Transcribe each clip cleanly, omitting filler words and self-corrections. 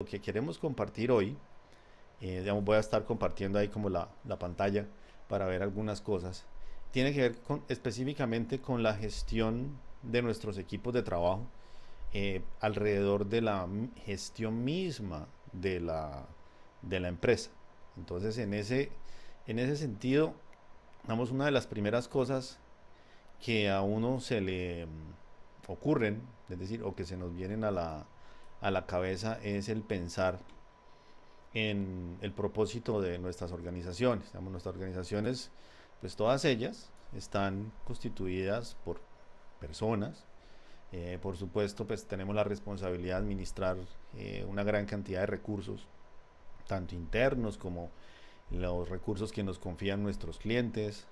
Lo que queremos compartir hoy, digamos, voy a estar compartiendo ahí como la pantalla para ver algunas cosas. Tiene que ver específicamente con la gestión de nuestros equipos de trabajo alrededor de la gestión misma de la empresa. Entonces, en ese sentido, vamos, una de las primeras cosas que a uno se le ocurren, es decir, o que se nos vienen a la cabeza, es el pensar en el propósito de nuestras organizaciones. Digamos, nuestras organizaciones, pues todas ellas están constituidas por personas. Por supuesto, pues tenemos la responsabilidad de administrar una gran cantidad de recursos, tanto internos como los recursos que nos confían nuestros clientes,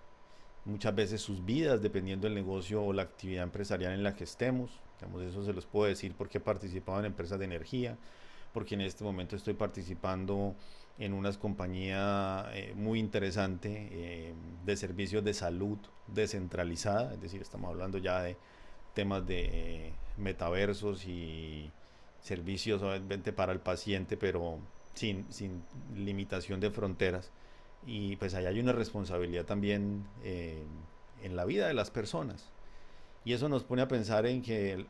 muchas veces sus vidas, dependiendo del negocio o la actividad empresarial en la que estemos. Digamos, eso se los puedo decir porque he participado en empresas de energía, porque en este momento estoy participando en una compañía muy interesante de servicios de salud descentralizada, es decir, estamos hablando ya de temas de metaversos y servicios obviamente para el paciente, pero sin limitación de fronteras. Y pues ahí hay una responsabilidad también en la vida de las personas. Y eso nos pone a pensar en que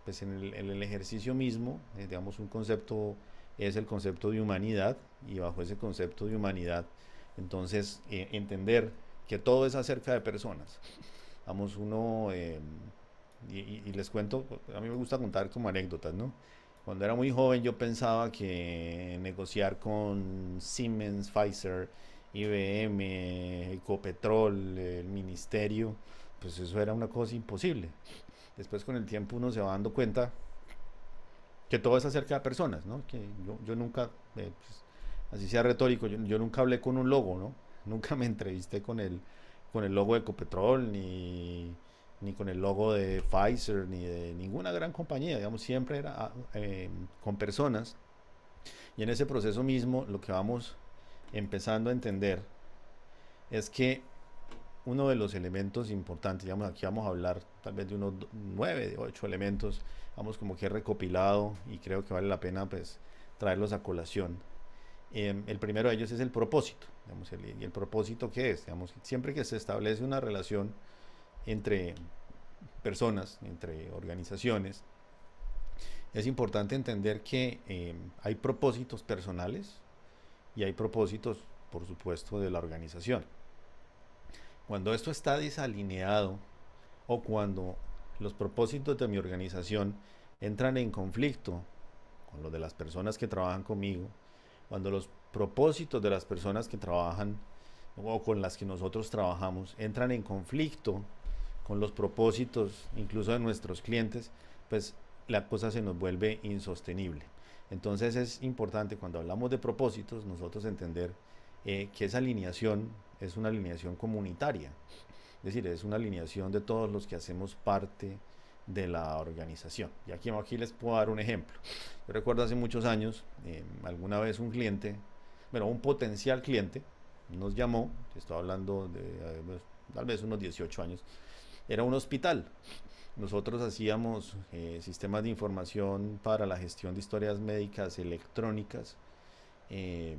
pues en el ejercicio mismo, digamos, un concepto es el concepto de humanidad, y bajo ese concepto de humanidad, entonces entender que todo es acerca de personas. Vamos, uno, y les cuento, a mí me gusta contar como anécdotas, ¿no? Cuando era muy joven yo pensaba que negociar con Siemens, Pfizer, IBM, Ecopetrol, el ministerio, pues eso era una cosa imposible. Después con el tiempo uno se va dando cuenta que todo es acerca de personas, ¿no? Que yo nunca, pues, así sea retórico, yo nunca hablé con un logo, ¿no? Nunca me entrevisté con el logo de Ecopetrol, ni con el logo de Pfizer, ni de ninguna gran compañía, digamos, siempre era con personas. Y en ese proceso mismo lo que vamos empezando a entender es que uno de los elementos importantes, digamos, aquí vamos a hablar tal vez de unos 9, de 8 elementos, vamos, como que he recopilado y creo que vale la pena pues traerlos a colación. El primero de ellos es el propósito, digamos, y el propósito, ¿qué es? Digamos, siempre que se establece una relación entre personas, entre organizaciones, es importante entender que hay propósitos personales y hay propósitos, por supuesto, de la organización. Cuando esto está desalineado, o cuando los propósitos de mi organización entran en conflicto con los de las personas que trabajan conmigo, cuando los propósitos de las personas que trabajan o con las que nosotros trabajamos entran en conflicto con los propósitos incluso de nuestros clientes, pues la cosa se nos vuelve insostenible. Entonces es importante, cuando hablamos de propósitos, nosotros entender que esa alineación es una alineación comunitaria, es decir, es una alineación de todos los que hacemos parte de la organización. Y aquí les puedo dar un ejemplo. Yo recuerdo hace muchos años, alguna vez un cliente, bueno, un potencial cliente, nos llamó, estoy hablando de tal vez unos 18 años, era un hospital. Nosotros hacíamos sistemas de información para la gestión de historias médicas electrónicas, eh,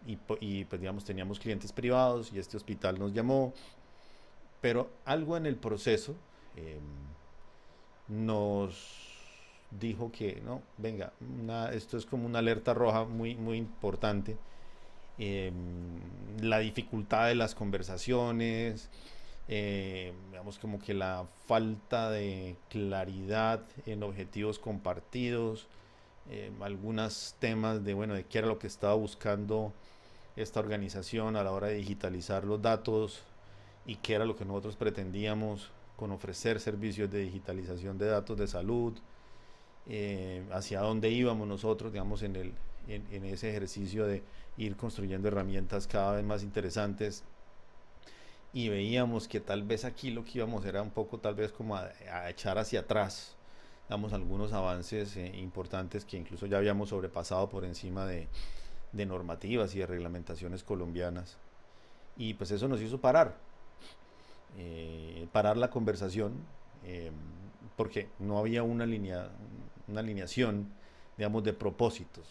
y pues digamos teníamos clientes privados y este hospital nos llamó, pero algo en el proceso eh, nos dijo que no, venga, esto es como una alerta roja muy, muy importante. Eh, la dificultad de las conversaciones, digamos como que la falta de claridad en objetivos compartidos, algunos temas de, bueno, de qué era lo que estaba buscando esta organización a la hora de digitalizar los datos y qué era lo que nosotros pretendíamos con ofrecer servicios de digitalización de datos de salud, hacia dónde íbamos nosotros, digamos, en ese ejercicio de ir construyendo herramientas cada vez más interesantes. Y veíamos que tal vez aquí lo que íbamos era un poco tal vez como a echar hacia atrás, damos algunos avances importantes que incluso ya habíamos sobrepasado por encima de normativas y de reglamentaciones colombianas. Y pues eso nos hizo parar la conversación, eh, porque no había una alineación digamos, de propósitos.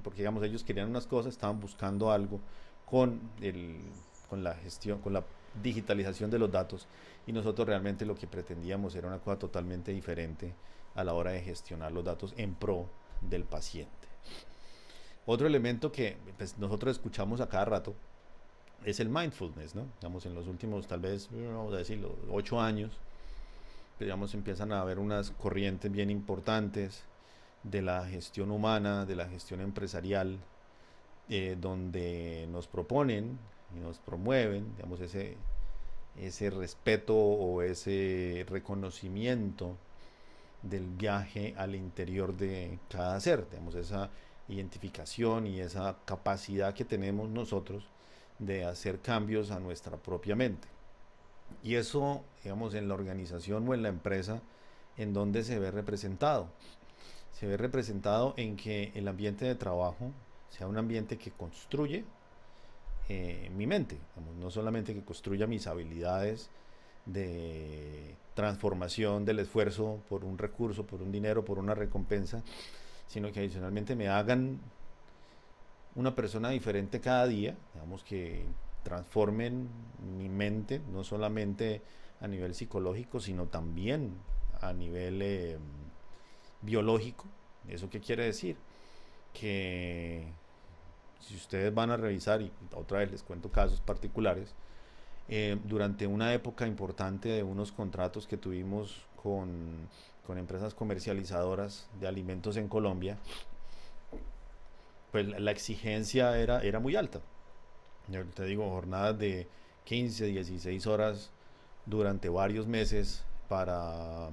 Porque, digamos, ellos querían unas cosas, estaban buscando algo con, con la gestión, con la digitalización de los datos, y nosotros realmente lo que pretendíamos era una cosa totalmente diferente a la hora de gestionar los datos en pro del paciente. Otro elemento que pues, nosotros escuchamos a cada rato es el mindfulness, ¿no? Digamos, en los últimos, tal vez, vamos a decirlo, 8 años, digamos, empiezan a haber unas corrientes bien importantes de la gestión humana, de la gestión empresarial, donde nos proponen y nos promueven, digamos, ese respeto o ese reconocimiento del viaje al interior de cada ser, digamos, esa identificación y esa capacidad que tenemos nosotros de hacer cambios a nuestra propia mente. Y eso, digamos, en la organización o en la empresa, ¿en donde se ve representado? Se ve representado en que el ambiente de trabajo sea un ambiente que construye mi mente, digamos, no solamente que construya mis habilidades de transformación del esfuerzo por un recurso, por un dinero, por una recompensa, sino que adicionalmente me hagan una persona diferente cada día, digamos, que transformen mi mente, no solamente a nivel psicológico, sino también a nivel biológico. ¿Eso qué quiere decir? Que si ustedes van a revisar, y otra vez les cuento casos particulares, durante una época importante de unos contratos que tuvimos con empresas comercializadoras de alimentos en Colombia, pues la exigencia era muy alta. Yo te digo, jornadas de 15, 16 horas durante varios meses para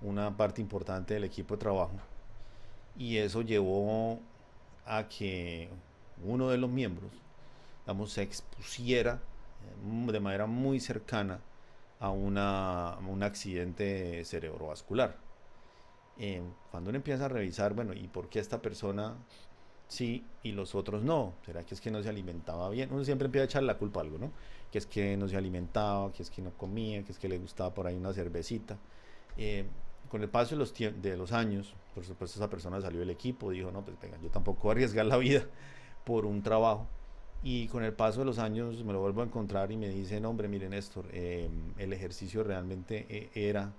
una parte importante del equipo de trabajo. Y eso llevó a que uno de los miembros, digamos, se expusiera de manera muy cercana a un accidente cerebrovascular. Cuando uno empieza a revisar, bueno, ¿y por qué esta persona sí y los otros no? ¿Será que es que no se alimentaba bien? Uno siempre empieza a echar la culpa a algo, ¿no? Que es que no se alimentaba, que es que no comía, que es que le gustaba por ahí una cervecita. Eh, con el paso de los años, por supuesto, esa persona salió del equipo, dijo, no, pues venga, yo tampoco voy a arriesgar la vida por un trabajo. Y con el paso de los años me lo vuelvo a encontrar y me dicen, hombre, mire Néstor, el ejercicio realmente era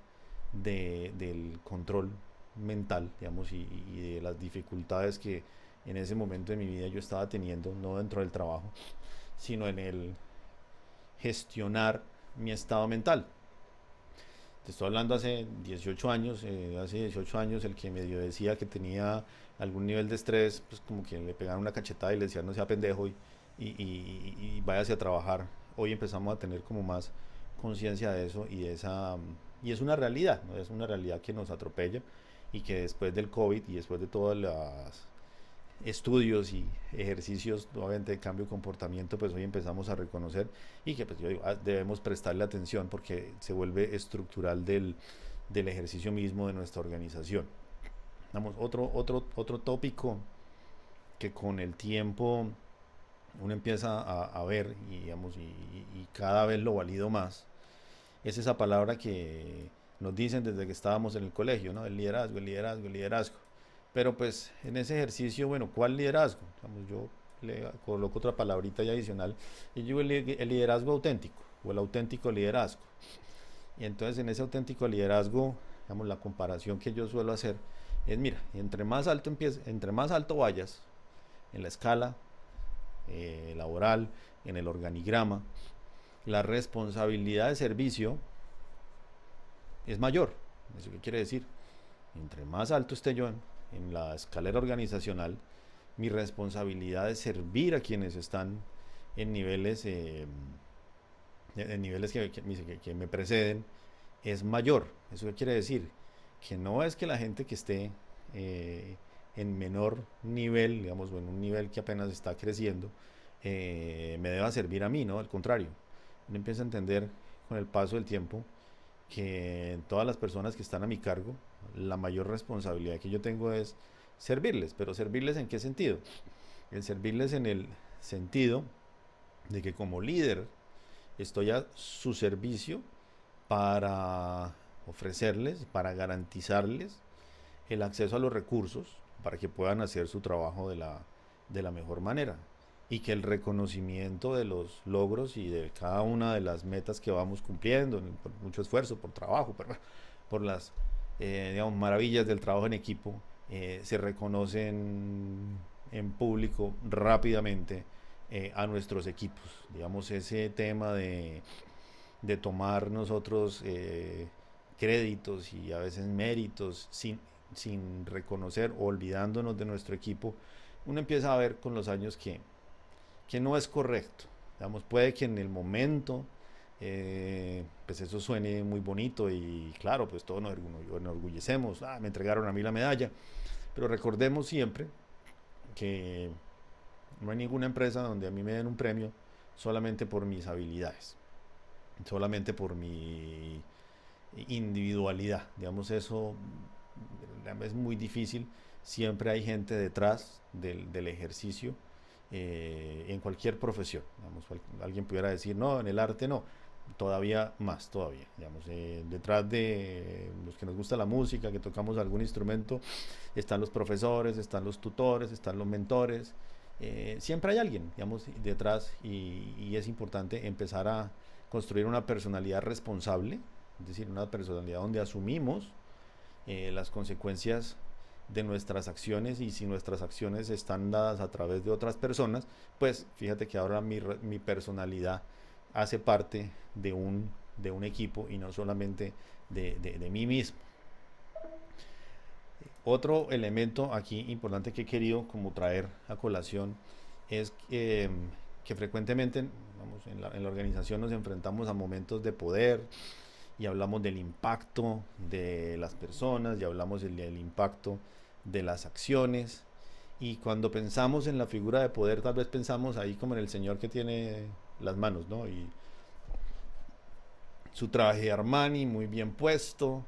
del control mental, digamos, y de las dificultades que en ese momento de mi vida yo estaba teniendo, no dentro del trabajo, sino en el gestionar mi estado mental. Te estoy hablando hace 18 años, hace 18 años el que medio decía que tenía algún nivel de estrés, pues como que le pegaban una cachetada y le decían no sea pendejo y váyase a trabajar. Hoy empezamos a tener como más conciencia de eso y es una realidad, ¿no? Es una realidad que nos atropella y que después del COVID y después de todas las estudios y ejercicios nuevamente de cambio de comportamiento, pues hoy empezamos a reconocer y que pues yo digo, debemos prestarle atención porque se vuelve estructural del ejercicio mismo de nuestra organización. Vamos, otro tópico que con el tiempo uno empieza a ver y, digamos, y cada vez lo valido más, es esa palabra que nos dicen desde que estábamos en el colegio, ¿no? El liderazgo, el liderazgo, el liderazgo. Pero pues en ese ejercicio, bueno, ¿cuál liderazgo? Digamos, yo le coloco otra palabrita ya adicional y digo el liderazgo auténtico o el auténtico liderazgo. Y entonces en ese auténtico liderazgo, digamos, la comparación que yo suelo hacer es, mira, entre más alto vayas en la escala laboral, en el organigrama, la responsabilidad de servicio es mayor. ¿Eso qué quiere decir? Entre más alto esté yo en la escalera organizacional, mi responsabilidad de servir a quienes están en niveles que me preceden es mayor. ¿Eso qué quiere decir? Que no es que la gente que esté en menor nivel, digamos, o en un nivel que apenas está creciendo, me deba servir a mí, ¿no? Al contrario, uno empieza a entender con el paso del tiempo que todas las personas que están a mi cargo, la mayor responsabilidad que yo tengo es servirles, pero servirles en qué sentido? El servirles en el sentido de que como líder estoy a su servicio para ofrecerles, para garantizarles el acceso a los recursos, para que puedan hacer su trabajo de la mejor manera. Y que el reconocimiento de los logros y de cada una de las metas que vamos cumpliendo, por mucho esfuerzo, por trabajo, por las digamos, maravillas del trabajo en equipo, se reconocen en público rápidamente a nuestros equipos. Digamos, ese tema de tomar nosotros créditos y a veces méritos sin reconocer o olvidándonos de nuestro equipo, uno empieza a ver con los años que no es correcto. Digamos, puede que en el momento pues eso suene muy bonito y claro, pues todos nos enorgullecemos, me entregaron a mí la medalla, pero recordemos siempre que no hay ninguna empresa donde a mí me den un premio solamente por mis habilidades, solamente por mi individualidad. Digamos, eso es muy difícil. Siempre hay gente detrás del ejercicio en cualquier profesión. Digamos, alguien pudiera decir, no, en el arte no. Todavía más, todavía. Digamos, detrás de los que nos gusta la música, que tocamos algún instrumento, están los profesores, están los tutores, están los mentores. Siempre hay alguien, digamos, detrás y es importante empezar a construir una personalidad responsable, es decir, una personalidad donde asumimos las consecuencias de nuestras acciones y si nuestras acciones están dadas a través de otras personas, pues fíjate que ahora mi personalidad hace parte de un equipo y no solamente de mí mismo. Otro elemento aquí importante que he querido como traer a colación es que frecuentemente vamos, en la organización nos enfrentamos a momentos de poder y hablamos del impacto de las personas y hablamos del impacto de las acciones y cuando pensamos en la figura de poder tal vez pensamos ahí como en el señor que tiene las manos, ¿no? Y su traje Armani muy bien puesto,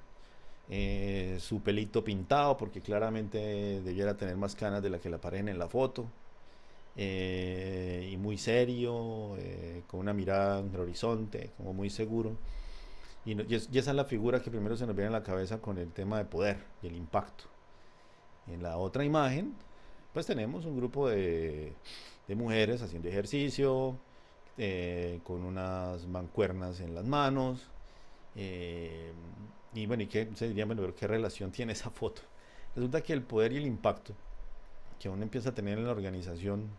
su pelito pintado porque claramente debiera tener más canas de la que le aparecen en la foto, y muy serio, con una mirada en el horizonte, como muy seguro. Y esa es la figura que primero se nos viene a la cabeza con el tema de poder y el impacto. En la otra imagen, pues tenemos un grupo de mujeres haciendo ejercicio, con unas mancuernas en las manos. Y bueno, ¿y qué se diría? Bueno, ¿qué relación tiene esa foto? Resulta que el poder y el impacto que uno empieza a tener en la organización,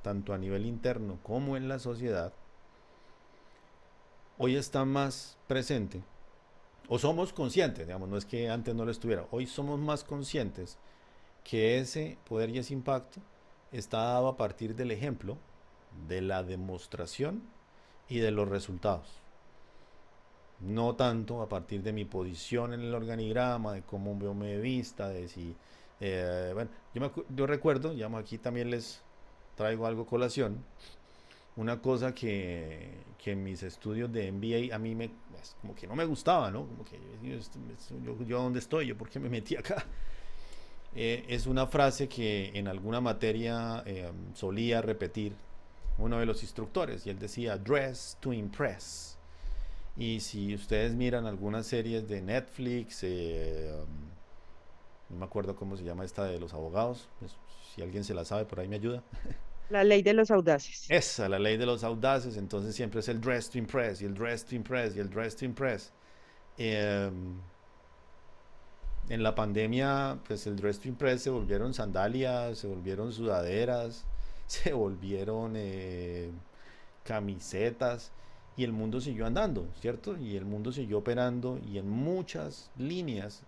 tanto a nivel interno como en la sociedad, hoy está más presente, o somos conscientes, digamos, no es que antes no lo estuviera, hoy somos más conscientes que ese poder y ese impacto está dado a partir del ejemplo, de la demostración y de los resultados. No tanto a partir de mi posición en el organigrama, de cómo yo me vista, de si... bueno, yo recuerdo, digamos, aquí también les traigo algo colación, una cosa que en mis estudios de MBA a mí pues, como que no me gustaba, ¿no? Como que yo ¿dónde estoy? ¿Yo por qué me metí acá? Es una frase que en alguna materia solía repetir uno de los instructores y él decía, dress to impress. Y si ustedes miran algunas series de Netflix, no me acuerdo cómo se llama esta de los abogados, pues, si alguien se la sabe, por ahí me ayuda. La ley de los audaces. Esa, la ley de los audaces, entonces siempre es el dress to impress y el dress to impress y el dress to impress. Eh, en la pandemia, pues el dress to impress se volvieron sandalias, se volvieron sudaderas, se volvieron camisetas y el mundo siguió andando, ¿cierto? Y el mundo siguió operando y en muchas líneas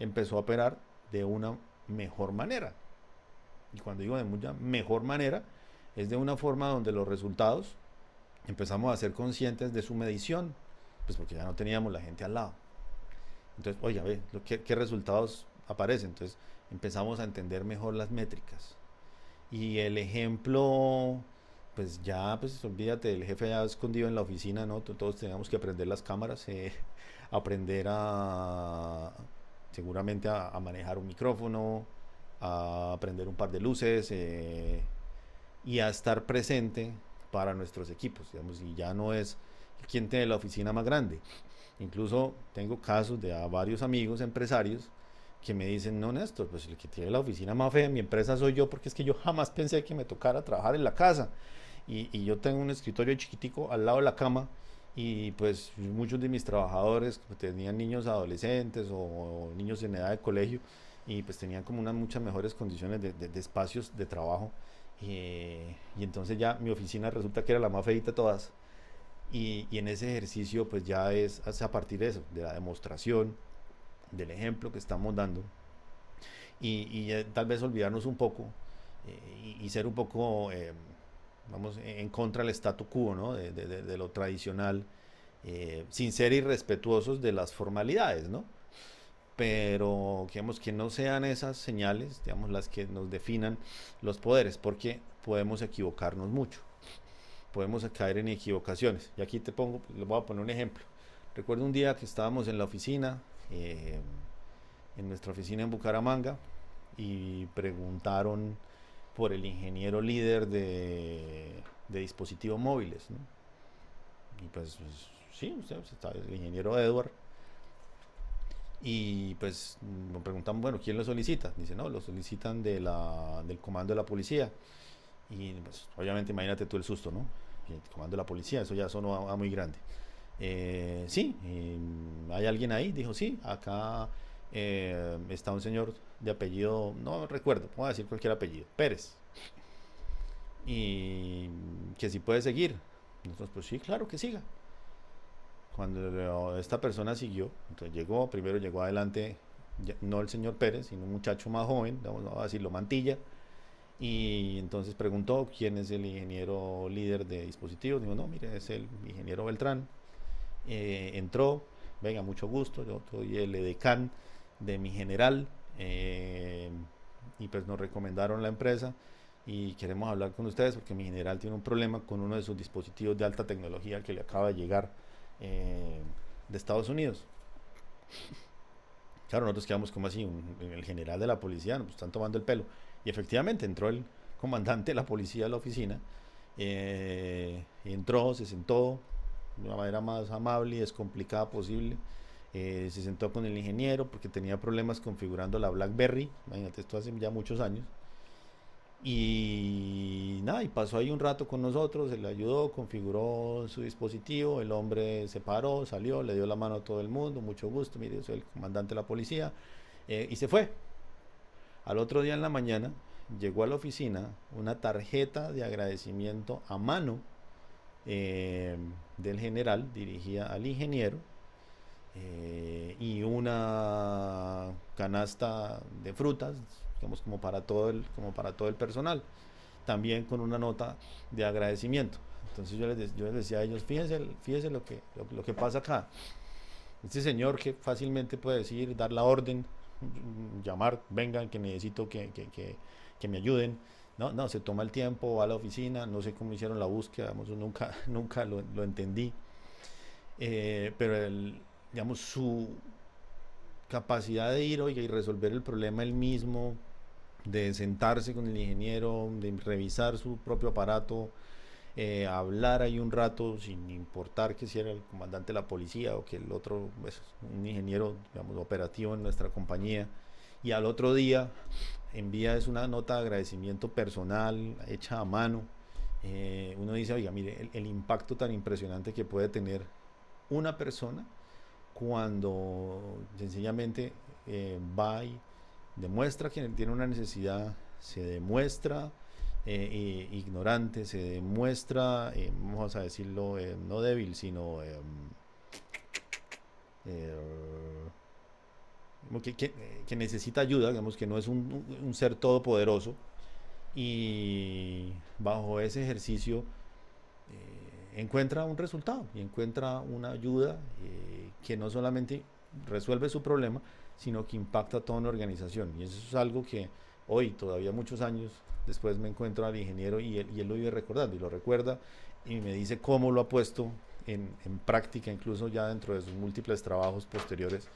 empezó a operar de una mejor manera. Y cuando digo de mucha mejor manera, es de una forma donde los resultados empezamos a ser conscientes de su medición, pues porque ya no teníamos la gente al lado. Entonces, oiga, ve, ¿qué resultados aparecen? Entonces empezamos a entender mejor las métricas. Y el ejemplo, pues ya, pues olvídate, el jefe ya escondido en la oficina, ¿no? Todos teníamos que aprender las cámaras, aprender seguramente a manejar un micrófono, a aprender un par de luces y a estar presente para nuestros equipos, digamos, y ya no es quien tiene la oficina más grande. Incluso tengo casos de varios amigos empresarios que me dicen, no, Néstor, pues el que tiene la oficina más fea en mi empresa soy yo, porque es que yo jamás pensé que me tocara trabajar en la casa. Y yo tengo un escritorio chiquitico al lado de la cama y pues muchos de mis trabajadores pues, tenían niños adolescentes o niños en edad de colegio y pues tenían como unas muchas mejores condiciones de espacios de trabajo. Y entonces ya mi oficina resulta que era la más feita de todas. Y en ese ejercicio pues ya es a partir de eso, de la demostración, del ejemplo que estamos dando y tal vez olvidarnos un poco y ser un poco, vamos, en contra del statu quo, ¿no? De lo tradicional, sin ser irrespetuosos de las formalidades, ¿no? Pero digamos, que no sean esas señales, digamos, las que nos definan los poderes, porque podemos equivocarnos mucho, podemos caer en equivocaciones. Y aquí te pongo, les voy a poner un ejemplo. Recuerdo un día que estábamos en la oficina, en nuestra oficina en Bucaramanga, y preguntaron por el ingeniero líder de dispositivos móviles, ¿no? Y pues sí, usted está el ingeniero Edward. Y pues nos preguntan, bueno, ¿quién lo solicita? Dice, no, lo solicitan del comando de la policía. Y pues obviamente imagínate tú el susto, ¿no? El comando de la policía, eso ya sonó a muy grande. Sí, ¿hay alguien ahí? Dijo, sí, acá está un señor de apellido, no recuerdo, voy a decir cualquier apellido, Pérez. Y que si puede seguir. Nosotros, pues sí, claro que siga. Cuando esta persona siguió, entonces llegó, primero llegó adelante, no el señor Pérez, sino un muchacho más joven, vamos a decirlo, Mantilla, y entonces preguntó quién es el ingeniero líder de dispositivos. Dijo, no, mire, es el ingeniero Beltrán. Entró, venga, mucho gusto, yo soy el edecán de mi general, y pues nos recomendaron la empresa y queremos hablar con ustedes porque mi general tiene un problema con uno de sus dispositivos de alta tecnología que le acaba de llegar eh, de Estados Unidos. Claro, nosotros quedamos como así, el general de la policía, nos están tomando el pelo. Y efectivamente entró el comandante de la policía a la oficina, entró, se sentó de la manera más amable y descomplicada posible. Se sentó con el ingeniero porque tenía problemas configurando la BlackBerry, imagínate, esto hace ya muchos años. Y nada, y pasó ahí un rato con nosotros, se le ayudó, configuró su dispositivo, el hombre se paró, salió, le dio la mano a todo el mundo, mucho gusto, mire, soy el comandante de la policía, y se fue. Al otro día en la mañana llegó a la oficina una tarjeta de agradecimiento a mano, del general, dirigida al ingeniero, y una canasta de frutas, digamos, como para todo el personal, también con una nota de agradecimiento. Entonces yo les decía a ellos, fíjense lo que pasa acá. Este señor que fácilmente puede decir, dar la orden, llamar, vengan, que necesito que me ayuden. No, no, se toma el tiempo, va a la oficina, no sé cómo hicieron la búsqueda, digamos, nunca lo entendí. Pero digamos, su capacidad de ir, oiga, y resolver el problema él mismo, de sentarse con el ingeniero, de revisar su propio aparato, hablar ahí un rato sin importar que si era el comandante de la policía o que el otro, pues, un ingeniero, digamos, operativo en nuestra compañía, y al otro día envía es una nota de agradecimiento personal hecha a mano. Uno dice, oiga, mire, el impacto tan impresionante que puede tener una persona cuando sencillamente va y demuestra que tiene una necesidad, se demuestra ignorante, se demuestra, vamos a decirlo, no débil, sino eh, que necesita ayuda, digamos que no es un ser todopoderoso, y bajo ese ejercicio encuentra un resultado y encuentra una ayuda que no solamente resuelve su problema, sino que impacta a toda una organización. Y eso es algo que hoy, todavía muchos años después, me encuentro al ingeniero y él lo vive recordando y lo recuerda y me dice cómo lo ha puesto en práctica, incluso ya dentro de sus múltiples trabajos posteriores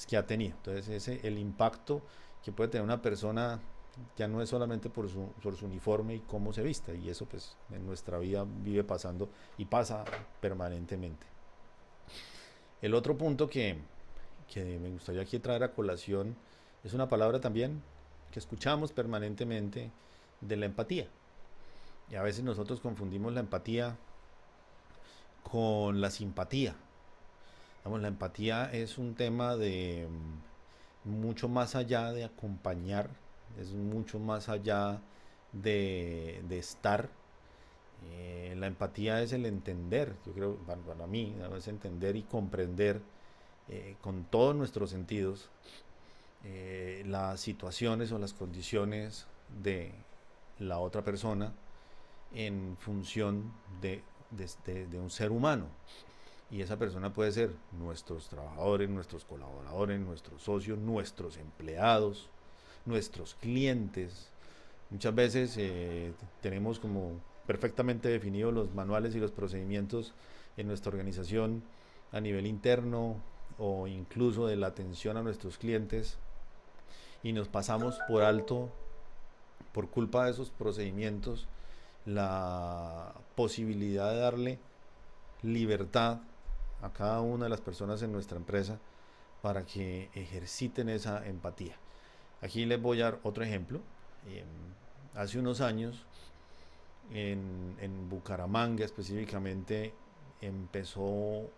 que ha tenido. Entonces, el impacto que puede tener una persona ya no es solamente por su uniforme y cómo se vista, y eso pues en nuestra vida vive pasando y pasa permanentemente. El otro punto que me gustaría aquí traer a colación Es una palabra también que escuchamos permanentemente de la empatía. Y a veces nosotros confundimos la empatía con la simpatía. Vamos, la empatía es un tema de mucho más allá de acompañar, es mucho más allá de estar. La empatía es el entender, yo creo, para mí, ¿no? Es entender y comprender con todos nuestros sentidos las situaciones o las condiciones de la otra persona en función de un ser humano. Y esa persona puede ser nuestros trabajadores, nuestros colaboradores, nuestros socios, nuestros empleados, nuestros clientes. Muchas veces tenemos como perfectamente definidos los manuales y los procedimientos en nuestra organización a nivel interno o incluso de la atención a nuestros clientes y nos pasamos por alto, por culpa de esos procedimientos, la posibilidad de darle libertad a cada una de las personas en nuestra empresa para que ejerciten esa empatía. Aquí les voy a dar otro ejemplo. Hace unos años, en Bucaramanga específicamente, empezó,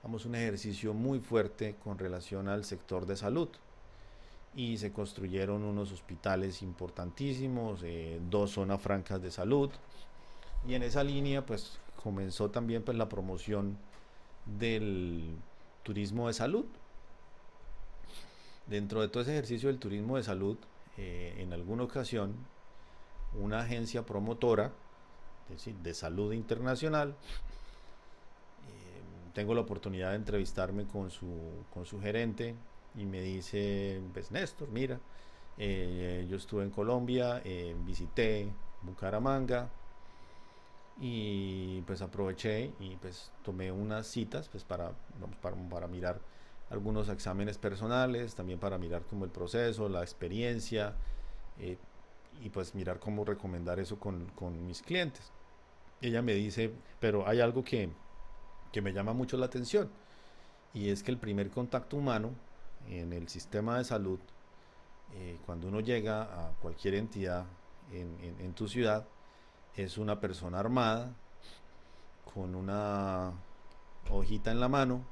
vamos, un ejercicio muy fuerte con relación al sector de salud y se construyeron unos hospitales importantísimos, dos zonas francas de salud, y en esa línea pues comenzó también pues la promoción del turismo de salud. Dentro de todo ese ejercicio del turismo de salud, en alguna ocasión una agencia promotora de salud internacional, tengo la oportunidad de entrevistarme con su gerente y me dice, pues Néstor, mira, yo estuve en Colombia, visité Bucaramanga y pues aproveché y pues tomé unas citas pues para mirar algunos exámenes personales, también para mirar como el proceso, la experiencia eh, y pues mirar cómo recomendar eso con mis clientes. Y ella me dice, pero hay algo que me llama mucho la atención y es que el primer contacto humano en el sistema de salud, cuando uno llega a cualquier entidad en tu ciudad, es una persona armada con una hojita en la mano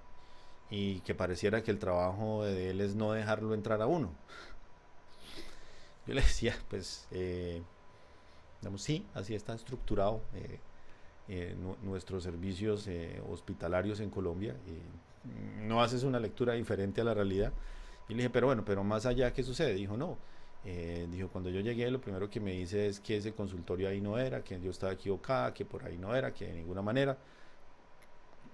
y que pareciera que el trabajo de él es no dejarlo entrar a uno. Yo le decía, pues, digamos, sí, así está estructurado nuestros servicios hospitalarios en Colombia. No haces una lectura diferente a la realidad. Y le dije, pero bueno, pero más allá, ¿qué sucede? Dijo, no. Dijo, cuando yo llegué, lo primero que me dice es que ese consultorio ahí no era, que yo estaba equivocada, que por ahí no era, que de ninguna manera.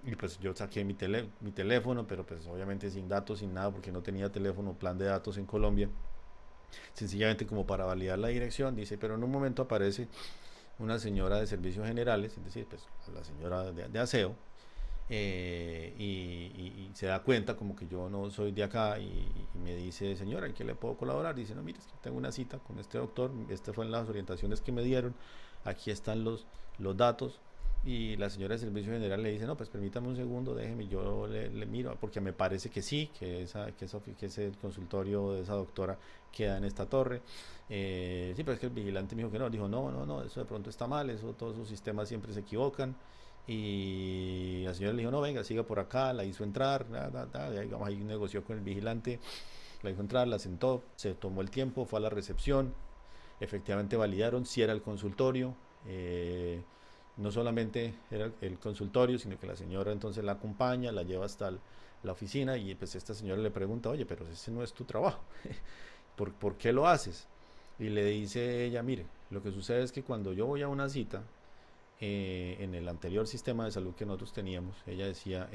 Y pues yo saqué mi teléfono, pero pues obviamente sin datos, sin nada, porque no tenía teléfono, plan de datos en Colombia. Sencillamente como para validar la dirección, dice, pero en un momento aparece una señora de servicios generales, es decir, pues la señora de aseo, y se da cuenta como que yo no soy de acá y me dice, señora, ¿en qué le puedo colaborar? Dice, no, mire, es que tengo una cita con este doctor, estas fueron las orientaciones que me dieron, aquí están los datos. Y la señora de servicio general le dice, no, pues permítame un segundo, déjeme, yo le miro, porque me parece que sí, que ese consultorio de esa doctora queda en esta torre. Sí, pero es que el vigilante me dijo que no, dijo, no, no, no, eso de pronto está mal, eso, todos sus sistemas siempre se equivocan. Y la señora le dijo, no, venga, siga por acá, la hizo entrar, ahí negoció con el vigilante, la hizo entrar, la sentó, se tomó el tiempo, fue a la recepción, efectivamente validaron si era el consultorio, no solamente era el consultorio, sino que la señora entonces la acompaña, la lleva hasta la oficina y pues esta señora le pregunta, oye, pero ese no es tu trabajo, ¿por qué lo haces? Y le dice ella, mire, lo que sucede es que cuando yo voy a una cita, en el anterior sistema de salud que nosotros teníamos, ella decía,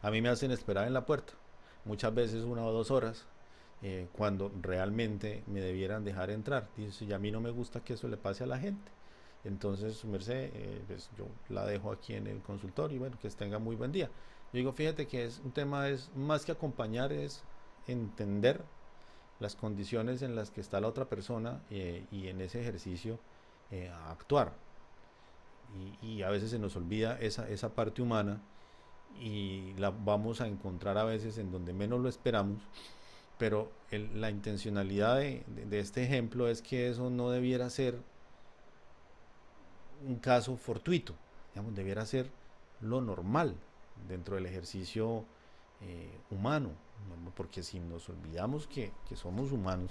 a mí me hacen esperar en la puerta, muchas veces 1 o 2 horas, cuando realmente me debieran dejar entrar. Dice, y a mí no me gusta que eso le pase a la gente. Entonces, su merced, pues yo la dejo aquí en el consultorio y bueno, que tenga muy buen día. Yo digo, fíjate que es un tema, es más que acompañar, es entender las condiciones en las que está la otra persona y en ese ejercicio actuar. Y a veces se nos olvida esa parte humana y la vamos a encontrar a veces en donde menos lo esperamos pero la intencionalidad de este ejemplo es que eso no debiera ser un caso fortuito, digamos, debiera ser lo normal dentro del ejercicio humano, digamos, porque si nos olvidamos que somos humanos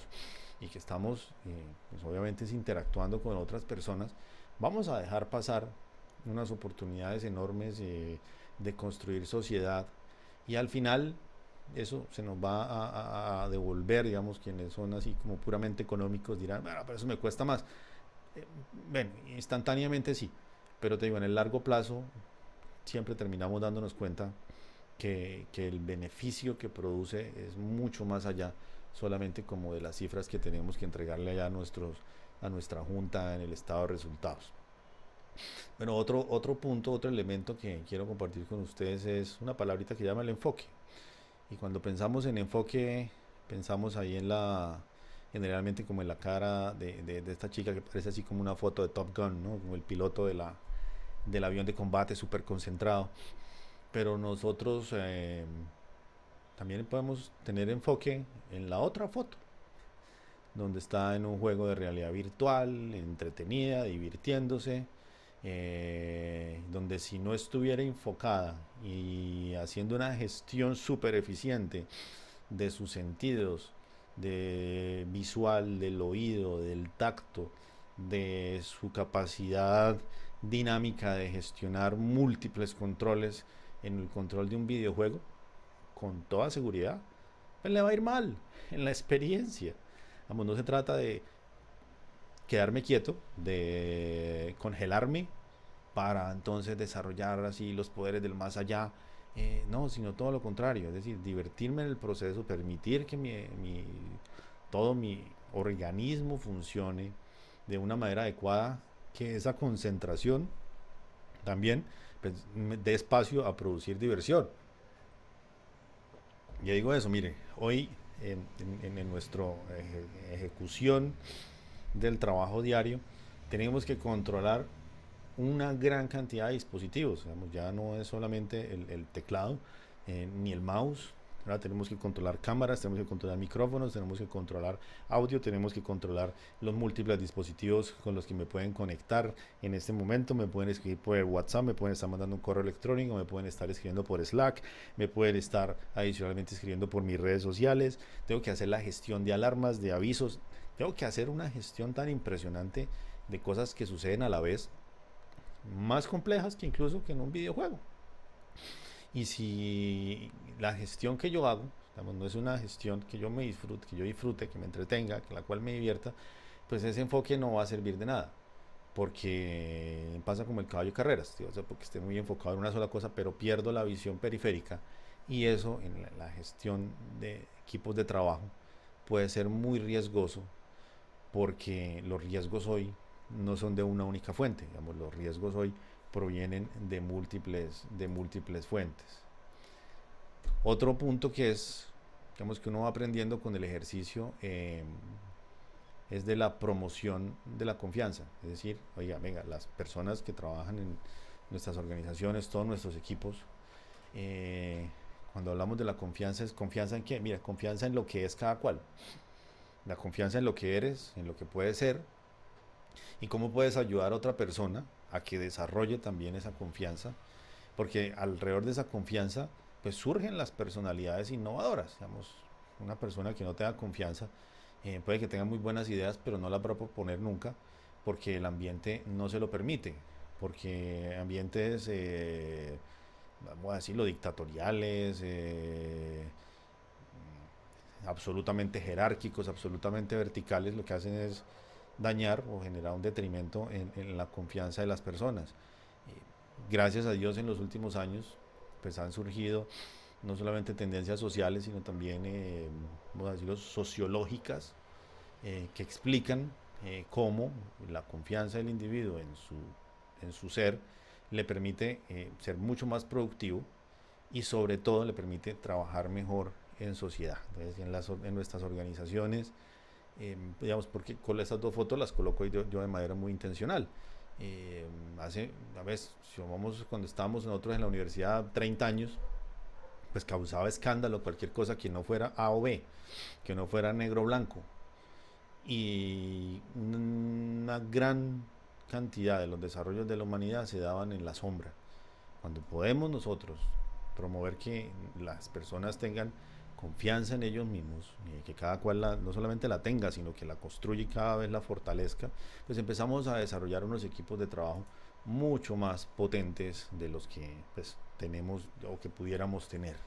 y que estamos, pues obviamente interactuando con otras personas, vamos a dejar pasar unas oportunidades enormes de construir sociedad y al final eso se nos va a devolver, digamos, quienes son así como puramente económicos dirán, bueno, pero eso me cuesta más. Bueno, instantáneamente sí, pero te digo, en el largo plazo siempre terminamos dándonos cuenta que el beneficio que produce es mucho más allá solamente como de las cifras que tenemos que entregarle allá a nuestra junta en el estado de resultados. Bueno, otro punto, otro elemento que quiero compartir con ustedes es una palabrita que llama el enfoque. Y cuando pensamos en enfoque, pensamos ahí generalmente como en la cara de esta chica que parece así como una foto de Top Gun, ¿no? Como el piloto del avión de combate súper concentrado. Pero nosotros también podemos tener enfoque en la otra foto, donde está en un juego de realidad virtual, entretenida, divirtiéndose, donde si no estuviera enfocada y haciendo una gestión súper eficiente de sus sentidos, de visual, del oído, del tacto, de su capacidad dinámica de gestionar múltiples controles en el control de un videojuego, con toda seguridad, pues le va a ir mal en la experiencia. Vamos, no se trata de quedarme quieto, de congelarme para entonces desarrollar así los poderes del más allá. No, sino todo lo contrario, es decir, divertirme en el proceso, permitir que todo mi organismo funcione de una manera adecuada, que esa concentración también pues, me dé espacio a producir diversión. Ya digo eso, mire, hoy en nuestra ejecución del trabajo diario tenemos que controlar una gran cantidad de dispositivos, digamos, ya no es solamente el teclado ni el mouse. Ahora tenemos que controlar cámaras, tenemos que controlar micrófonos, tenemos que controlar audio, tenemos que controlar los múltiples dispositivos con los que me pueden conectar en este momento. Me pueden escribir por el WhatsApp, me pueden estar mandando un correo electrónico, me pueden estar escribiendo por Slack, me pueden estar adicionalmente escribiendo por mis redes sociales. Tengo que hacer la gestión de alarmas, de avisos. Tengo que hacer una gestión tan impresionante de cosas que suceden a la vez, más complejas que incluso que en un videojuego. Y si la gestión que yo hago, digamos, no es una gestión que yo me disfrute, que yo disfrute, que me entretenga, que la cual me divierta, pues ese enfoque no va a servir de nada. Porque pasa como el caballo de carreras, tío, o sea, porque esté muy enfocado en una sola cosa, pero pierdo la visión periférica. Y eso en la gestión de equipos de trabajo puede ser muy riesgoso, porque los riesgos hoy no son de una única fuente, digamos, los riesgos hoy provienen de múltiples fuentes. Otro punto que es, digamos, que uno va aprendiendo con el ejercicio es de la promoción de la confianza. Es decir, oiga, venga, las personas que trabajan en nuestras organizaciones, todos nuestros equipos, cuando hablamos de la confianza, ¿es confianza en qué? Mira, confianza en lo que es cada cual. La confianza en lo que eres, en lo que puedes ser, y cómo puedes ayudar a otra persona a que desarrolle también esa confianza, porque alrededor de esa confianza pues surgen las personalidades innovadoras. Digamos, una persona que no tenga confianza puede que tenga muy buenas ideas, pero no las va a proponer nunca, porque el ambiente no se lo permite, porque ambientes, vamos a decirlo, dictatoriales, absolutamente jerárquicos, absolutamente verticales, lo que hacen es dañar o generar un detrimento en la confianza de las personas. Gracias a Dios en los últimos años pues han surgido no solamente tendencias sociales, sino también, vamos a decirlo, sociológicas, que explican cómo la confianza del individuo en su ser le permite ser mucho más productivo y sobre todo le permite trabajar mejor en sociedad. Entonces, en nuestras organizaciones, digamos, porque con esas dos fotos las coloco yo de manera muy intencional. Hace, a veces, si vamos, cuando estábamos nosotros en la universidad, 30 años, pues causaba escándalo cualquier cosa que no fuera A o B, que no fuera negro o blanco. Y una gran cantidad de los desarrollos de la humanidad se daban en la sombra. Cuando podemos nosotros promover que las personas tengan confianza en ellos mismos, que cada cual no solamente la tenga, sino que la construya y cada vez la fortalezca, pues empezamos a desarrollar unos equipos de trabajo mucho más potentes de los que pues, tenemos o que pudiéramos tener.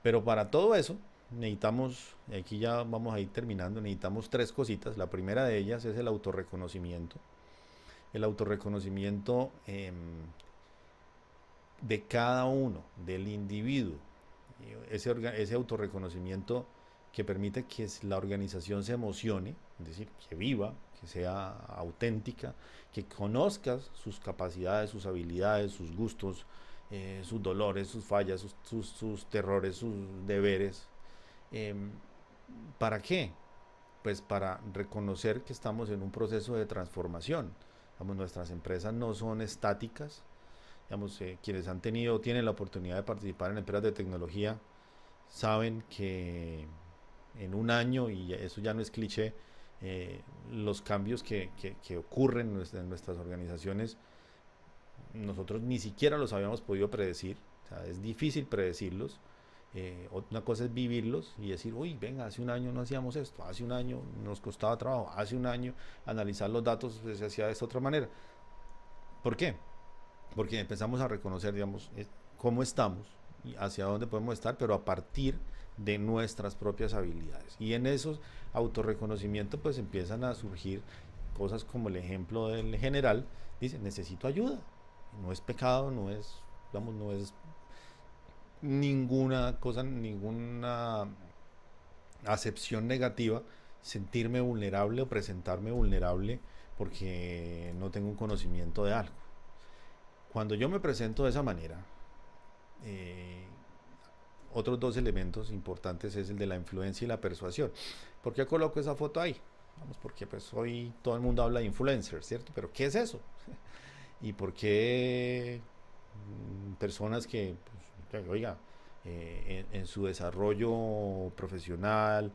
Pero para todo eso necesitamos, aquí ya vamos a ir terminando, necesitamos tres cositas. La primera de ellas es el autorreconocimiento. El autorreconocimiento de cada uno, del individuo. Ese autorreconocimiento que permite que la organización se emocione, es decir, que viva, que sea auténtica, que conozcas sus capacidades, sus habilidades, sus gustos, sus dolores, sus fallas, sus terrores, sus deberes. Eh, ¿Para qué? Pues para reconocer que estamos en un proceso de transformación. Digamos, nuestras empresas no son estáticas. Digamos, quienes han tenido, tienen la oportunidad de participar en empresas de tecnología, saben que en un año, y eso ya no es cliché, los cambios que ocurren en nuestras organizaciones, nosotros ni siquiera los habíamos podido predecir. O sea, es difícil predecirlos. Una cosa es vivirlos y decir, uy, venga, hace un año no hacíamos esto, hace un año nos costaba trabajo, hace un año analizar los datos pues, se hacía de esta otra manera. ¿Por qué? Porque empezamos a reconocer, digamos, cómo estamos y hacia dónde podemos estar, pero a partir de nuestras propias habilidades. Y en esos autorreconocimientos pues empiezan a surgir cosas como el ejemplo del general, dice, necesito ayuda. No es pecado, no es, digamos, no es ninguna cosa, ninguna acepción negativa sentirme vulnerable o presentarme vulnerable porque no tengo un conocimiento de algo. Cuando yo me presento de esa manera, eh, otros dos elementos importantes es el de la influencia y la persuasión. ¿Por qué coloco esa foto ahí? Vamos, porque pues hoy todo el mundo habla de influencers, ¿cierto? Pero ¿qué es eso? ¿Y por qué personas que, pues, oiga, en su desarrollo profesional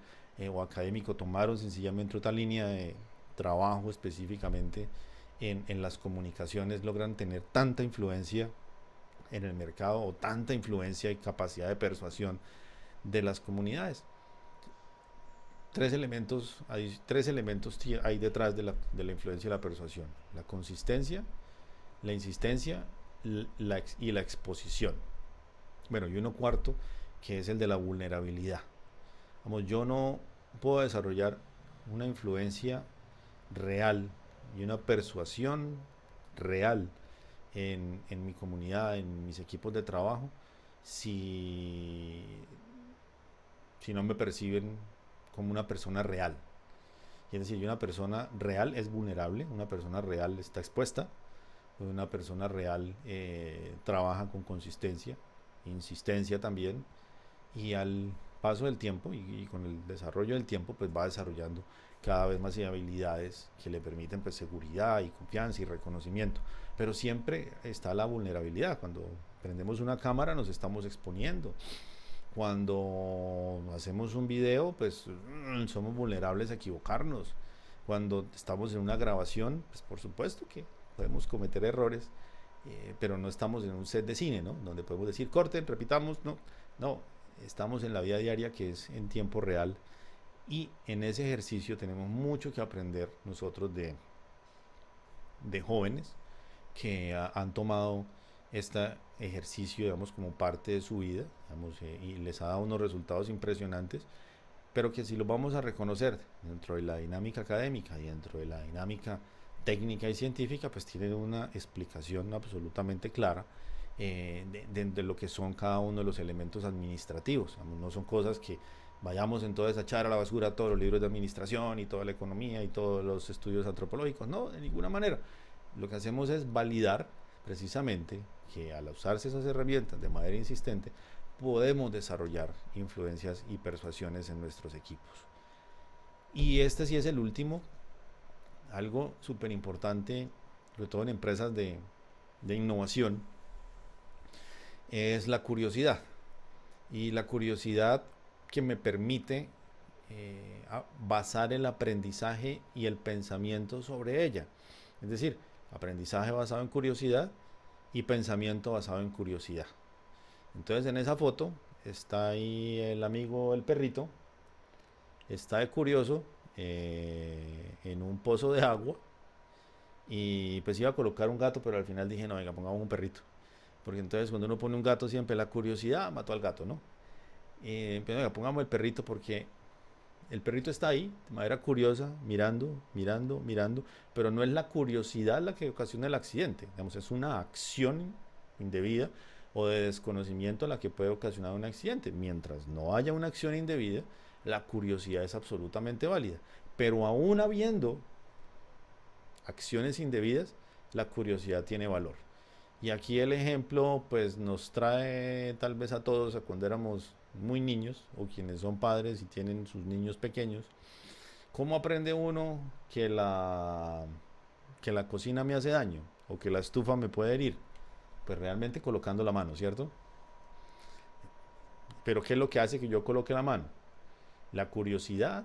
o académico tomaron sencillamente otra línea de trabajo específicamente en las comunicaciones, logran tener tanta influencia en el mercado o tanta influencia y capacidad de persuasión de las comunidades? Tres elementos hay detrás de la influencia y la persuasión: la consistencia, la insistencia y la exposición. Bueno, y uno cuarto, que es el de la vulnerabilidad. Vamos, yo no puedo desarrollar una influencia real y una persuasión real en mi comunidad, en mis equipos de trabajo, si, si no me perciben como una persona real. Y es decir, una persona real es vulnerable, una persona real está expuesta, una persona real trabaja con consistencia, insistencia también, y al paso del tiempo y con el desarrollo del tiempo pues va desarrollando cada vez más habilidades que le permiten pues seguridad y confianza y reconocimiento, pero siempre está la vulnerabilidad. Cuando prendemos una cámara nos estamos exponiendo, cuando hacemos un video pues somos vulnerables a equivocarnos, cuando estamos en una grabación pues por supuesto que podemos cometer errores, pero no estamos en un set de cine, ¿no? Donde podemos decir corten, repitamos, no, estamos en la vida diaria que es en tiempo real, y en ese ejercicio tenemos mucho que aprender nosotros de jóvenes que han tomado este ejercicio, digamos, como parte de su vida, digamos, y les ha dado unos resultados impresionantes, pero que si lo vamos a reconocer dentro de la dinámica académica y dentro de la dinámica técnica y científica, pues tienen una explicación absolutamente clara de lo que son cada uno de los elementos administrativos. No son cosas que vayamos entonces a echar a la basura todos los libros de administración y toda la economía y todos los estudios antropológicos, no, de ninguna manera. Lo que hacemos es validar precisamente que al usarse esas herramientas de manera insistente podemos desarrollar influencias y persuasiones en nuestros equipos. Y este sí es el último, algo súper importante, sobre todo en empresas de innovación, es la curiosidad. y la curiosidad que me permite basar el aprendizaje y el pensamiento sobre ella. Es decir, aprendizaje basado en curiosidad y pensamiento basado en curiosidad. Entonces en esa foto está ahí el amigo, el perrito, está de curioso en un pozo de agua y pues iba a colocar un gato, pero al final dije, no, venga, pongamos un perrito. Porque entonces cuando uno pone un gato siempre la curiosidad mató al gato, ¿no? Pero venga, pongamos el perrito porque el perrito está ahí, de manera curiosa, mirando, mirando, mirando, pero no es la curiosidad la que ocasiona el accidente, digamos, es una acción indebida o de desconocimiento la que puede ocasionar un accidente. Mientras no haya una acción indebida, la curiosidad es absolutamente válida. Pero aún habiendo acciones indebidas, la curiosidad tiene valor. Y aquí el ejemplo pues nos trae tal vez a todos a cuando éramos muy niños o quienes son padres y tienen sus niños pequeños. ¿Cómo aprende uno que la cocina me hace daño o que la estufa me puede herir? Pues realmente colocando la mano, ¿cierto? Pero ¿qué es lo que hace que yo coloque la mano? La curiosidad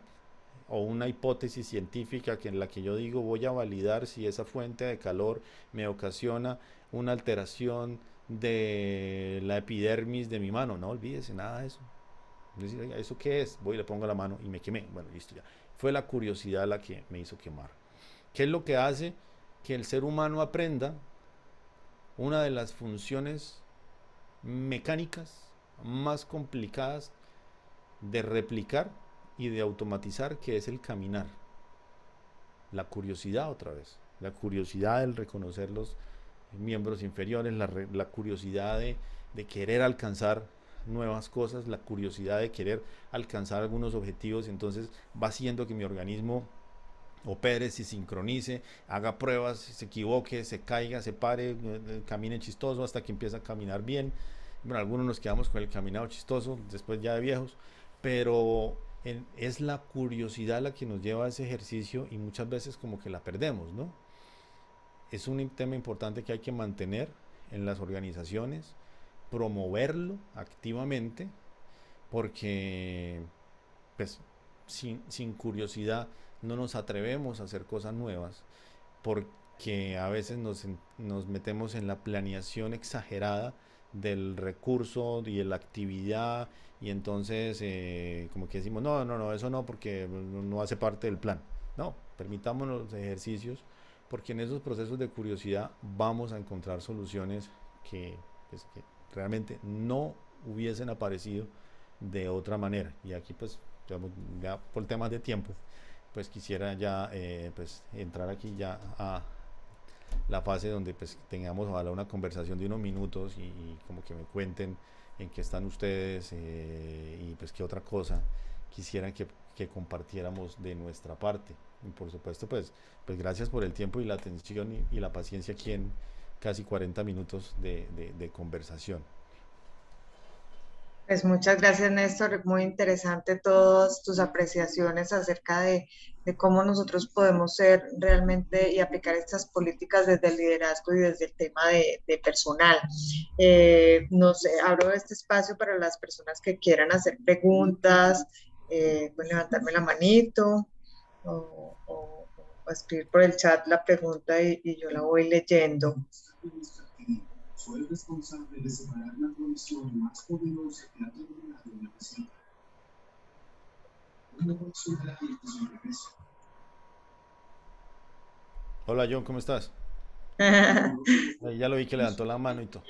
o una hipótesis científica que en la que yo digo voy a validar si esa fuente de calor me ocasiona una alteración de la epidermis de mi mano. No olvídese nada de eso. Decir, ¿eso qué es? Voy y le pongo la mano y me quemé. Bueno, listo ya. Fue la curiosidad la que me hizo quemar. ¿Qué es lo que hace que el ser humano aprenda? Una de las funciones mecánicas más complicadas de replicar y de automatizar, que es el caminar. La curiosidad otra vez. La curiosidad del reconocer los miembros inferiores, la curiosidad de querer alcanzar nuevas cosas, la curiosidad de querer alcanzar algunos objetivos, entonces va haciendo que mi organismo opere, se sincronice, haga pruebas, se equivoque, se caiga, se pare, camine chistoso hasta que empieza a caminar bien. Bueno, algunos nos quedamos con el caminado chistoso después ya de viejos, pero es la curiosidad la que nos lleva a ese ejercicio y muchas veces como que la perdemos, ¿no? Es un tema importante que hay que mantener en las organizaciones, promoverlo activamente, porque pues, sin curiosidad no nos atrevemos a hacer cosas nuevas, porque a veces nos metemos en la planeación exagerada del recurso y de la actividad y entonces como que decimos, no, no, no, eso no, porque no hace parte del plan. No, permitamos los ejercicios porque en esos procesos de curiosidad vamos a encontrar soluciones pues, que realmente no hubiesen aparecido de otra manera. Y aquí pues ya por temas de tiempo, pues quisiera ya pues entrar aquí ya a la fase donde pues tengamos ojalá una conversación de unos minutos y como que me cuenten en qué están ustedes y pues qué otra cosa quisieran que compartiéramos de nuestra parte. Y por supuesto pues gracias por el tiempo y la atención y la paciencia aquí en casi 40 minutos de conversación. Pues muchas gracias, Néstor. Muy interesante todas tus apreciaciones acerca de cómo nosotros podemos ser realmente y aplicar estas políticas desde el liderazgo y desde el tema de personal. No sé, abro este espacio para las personas que quieran hacer preguntas, pueden levantarme la manito o escribir por el chat la pregunta y yo la voy leyendo. Fue el responsable de separar la coalición más poderosa que ha tenido la organización. Hola John, ¿cómo estás? Ya lo vi que levantó la mano y todo.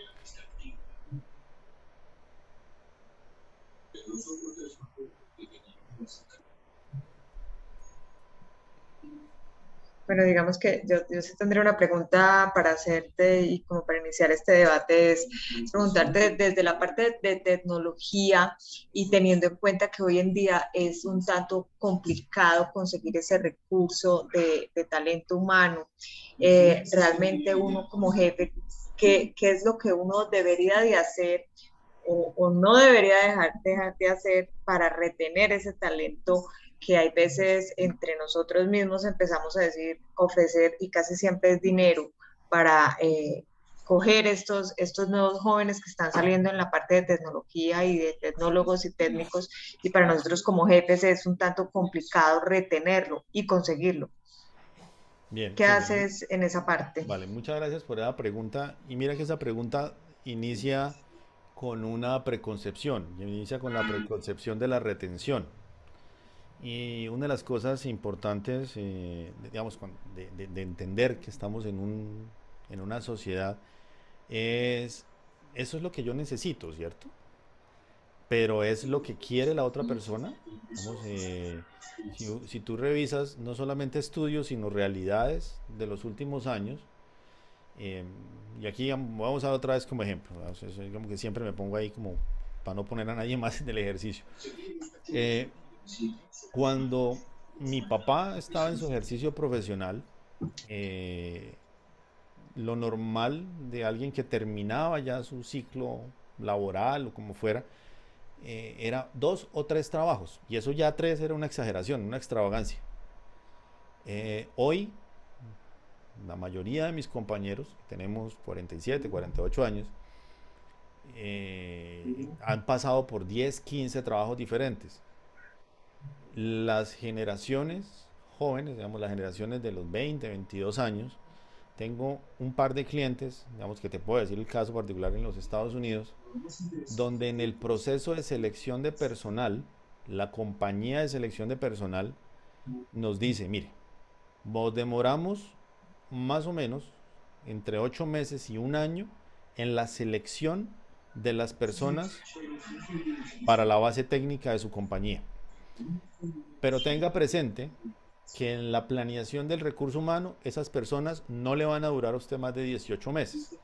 Bueno, digamos que yo sí tendría una pregunta para hacerte y como para iniciar este debate es preguntarte desde la parte de tecnología y teniendo en cuenta que hoy en día es un tanto complicado conseguir ese recurso de talento humano, realmente uno como jefe, ¿qué es lo que uno debería de hacer o no debería dejar de hacer para retener ese talento que hay veces entre nosotros mismos empezamos a decir, ofrecer y casi siempre es dinero para escoger estos nuevos jóvenes que están saliendo en la parte de tecnología y de tecnólogos y técnicos, y para nosotros como jefes es un tanto complicado retenerlo y conseguirlo. Bien, ¿Qué sí, haces en esa parte? vale, muchas gracias por esa pregunta. Y mira que esa pregunta inicia con una preconcepción, y inicia con la preconcepción de la retención. Y una de las cosas importantes, digamos, de entender que estamos en una sociedad es, eso es lo que yo necesito, ¿cierto? Pero es lo que quiere la otra persona. Vamos, si tú revisas no solamente estudios, sino realidades de los últimos años, eh, y aquí vamos a otra vez como ejemplo, ¿no? O sea, como que siempre me pongo ahí como para no poner a nadie más en el ejercicio. Eh, Cuando mi papá estaba en su ejercicio profesional, eh, lo normal de alguien que terminaba ya su ciclo laboral o como fuera, era 2 o 3 trabajos. Y eso ya 3 era una exageración, una extravagancia. Hoy, la mayoría de mis compañeros, tenemos 47, 48 años, han pasado por 10, 15 trabajos diferentes. Las generaciones jóvenes, digamos, las generaciones de los 20, 22 años, tengo un par de clientes, digamos que te puedo decir el caso particular en los Estados Unidos, donde en el proceso de selección de personal, la compañía de selección de personal nos dice, mire, vos demoramos más o menos entre 8 meses y un año en la selección de las personas para la base técnica de su compañía. Pero tenga presente que en la planeación del recurso humano esas personas no le van a durar a usted más de 18 meses.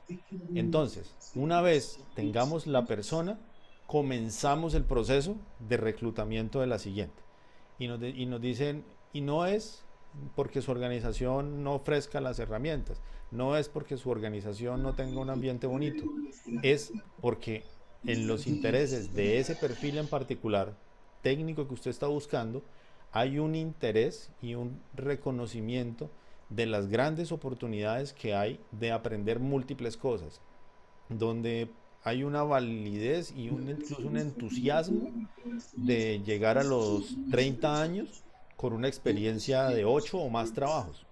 Entonces, una vez tengamos la persona, comenzamos el proceso de reclutamiento de la siguiente. Y nos dicen, y no es porque su organización no ofrezca las herramientas, no es porque su organización no tenga un ambiente bonito, es porque en los intereses de ese perfil en particular, técnico que usted está buscando, hay un interés y un reconocimiento de las grandes oportunidades que hay de aprender múltiples cosas, donde hay una validez y incluso un entusiasmo de llegar a los 30 años con una experiencia de 8 o más trabajos.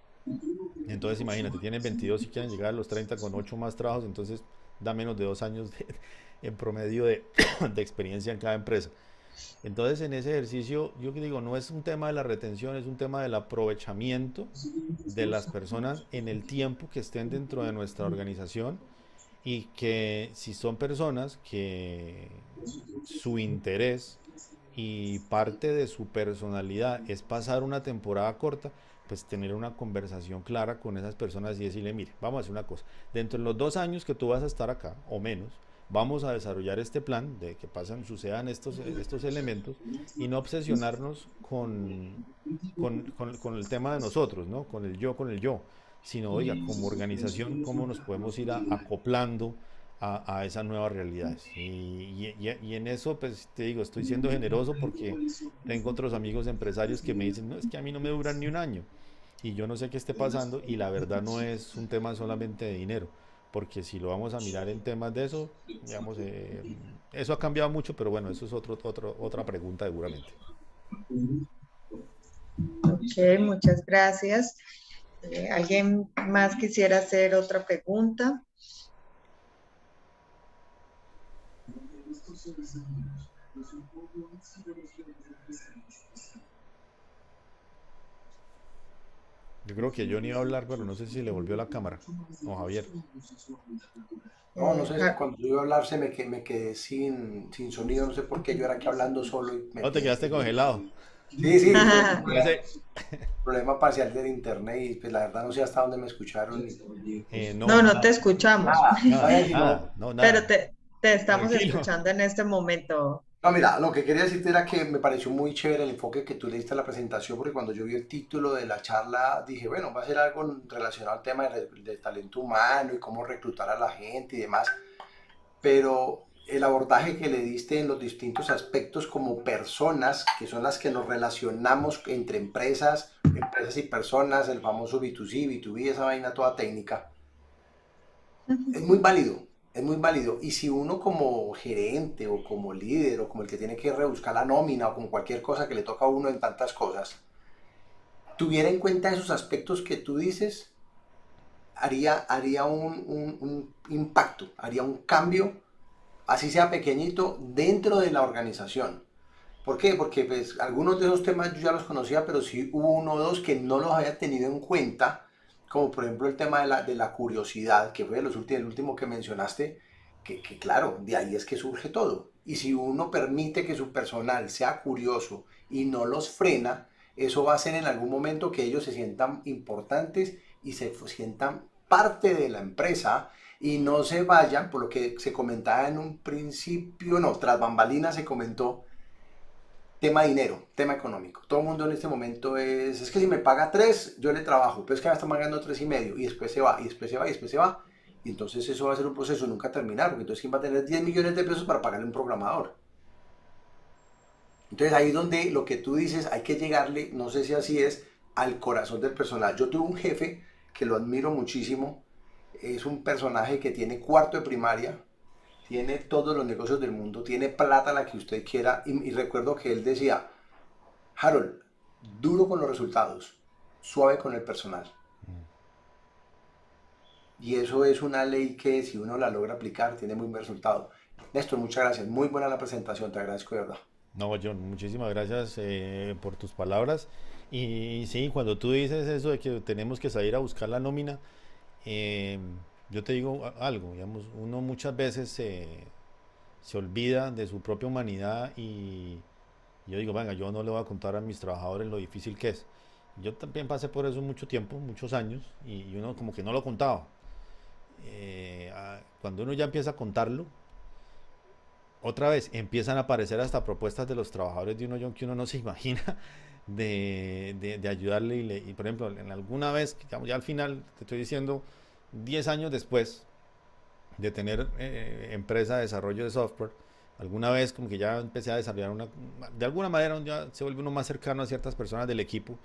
Entonces imagínate, tienen 22 y quieren llegar a los 30 con 8 más trabajos, entonces da menos de 2 años en promedio de experiencia en cada empresa. Entonces, en ese ejercicio, yo que digo, no es un tema de la retención, es un tema del aprovechamiento de las personas en el tiempo que estén dentro de nuestra organización, y que si son personas que su interés y parte de su personalidad es pasar una temporada corta, pues tener una conversación clara con esas personas y decirle, mire, vamos a hacer una cosa, dentro de los 2 años que tú vas a estar acá, o menos, vamos a desarrollar este plan de que sucedan estos elementos, y no obsesionarnos con el tema de nosotros, ¿no? Con el yo, sino, oiga, como organización, cómo nos podemos ir acoplando a esas nuevas realidades. Y en eso, pues te digo, estoy siendo generoso porque tengo otros amigos empresarios que me dicen, no, es que a mí no me duran ni un año. Y yo no sé qué esté pasando, y la verdad no es un tema solamente de dinero, porque si lo vamos a mirar en temas de eso, digamos, eso ha cambiado mucho, pero bueno, eso es otra pregunta seguramente. Ok, muchas gracias. ¿Alguien más quisiera hacer otra pregunta? Yo creo que Johnny iba a hablar, pero no sé si le volvió la cámara. O Javier. No, no sé, es que cuando yo iba a hablar me quedé sin sonido, no sé por qué, yo era aquí hablando solo y me No, te quedé quedaste sin... congelado. Sí, sí, Ese, problema parcial del internet y pues la verdad no sé hasta dónde me escucharon. no, No, no te nada, escuchamos, Nada, si no, nada, no, pero nada. te estamos Tranquilo. escuchando en este momento. no, mira, lo que quería decirte era que me pareció muy chévere el enfoque que tú le diste a la presentación, porque cuando yo vi el título de la charla dije, bueno, va a ser algo relacionado al tema de talento humano y cómo reclutar a la gente y demás, pero el abordaje que le diste en los distintos aspectos como personas, que son las que nos relacionamos entre empresas y personas, el famoso B2C, B2B, esa vaina toda técnica, es muy válido, es muy válido. Y si uno como gerente o como líder o como el que tiene que rebuscar la nómina o con cualquier cosa que le toca a uno en tantas cosas, tuviera en cuenta esos aspectos que tú dices, haría un impacto, haría un cambio, así sea pequeñito, dentro de la organización. ¿Por qué? Porque pues, algunos de esos temas yo ya los conocía, pero sí hubo uno o dos que no los había tenido en cuenta, como por ejemplo el tema de la curiosidad, que fue el último que mencionaste, que claro, de ahí es que surge todo. Y si uno permite que su personal sea curioso y no los frena, eso va a hacer en algún momento que ellos se sientan importantes y se sientan parte de la empresa y no se vayan, por lo que se comentaba en un principio, no, tras bambalinas se comentó, tema dinero, tema económico. Todo el mundo en este momento es que si me paga 3, yo le trabajo, pero es que me está pagando 3,5 y después se va, y después se va, y después se va. Y entonces eso va a ser un proceso nunca terminar, porque entonces ¿quién va a tener 10 millones de pesos para pagarle a un programador? Entonces ahí es donde lo que tú dices, hay que llegarle, no sé si así es, al corazón del personal. Yo tuve un jefe que lo admiro muchísimo, es un personaje que tiene cuarto de primaria, tiene todos los negocios del mundo, tiene plata la que usted quiera, y recuerdo que él decía, Harold, duro con los resultados, suave con el personal. Y eso es una ley que si uno la logra aplicar, tiene muy buen resultado. Néstor, muchas gracias. Muy buena la presentación, te agradezco de verdad. No, John, muchísimas gracias por tus palabras. Y sí, cuando tú dices eso de que tenemos que salir a buscar la nómina, eh, yo te digo algo, digamos, uno muchas veces se olvida de su propia humanidad y yo digo, venga, yo no le voy a contar a mis trabajadores lo difícil que es. Yo también pasé por eso mucho tiempo, muchos años, y uno como que no lo contaba. Cuando uno ya empieza a contarlo, otra vez empiezan a aparecer hasta propuestas de los trabajadores de uno, John, que uno no se imagina de ayudarle. Y, por ejemplo, en alguna vez, digamos, ya al final, te estoy diciendo, 10 años después de tener empresa de desarrollo de software, alguna vez como que ya empecé a desarrollar de alguna manera ya se vuelve uno más cercano a ciertas personas del equipo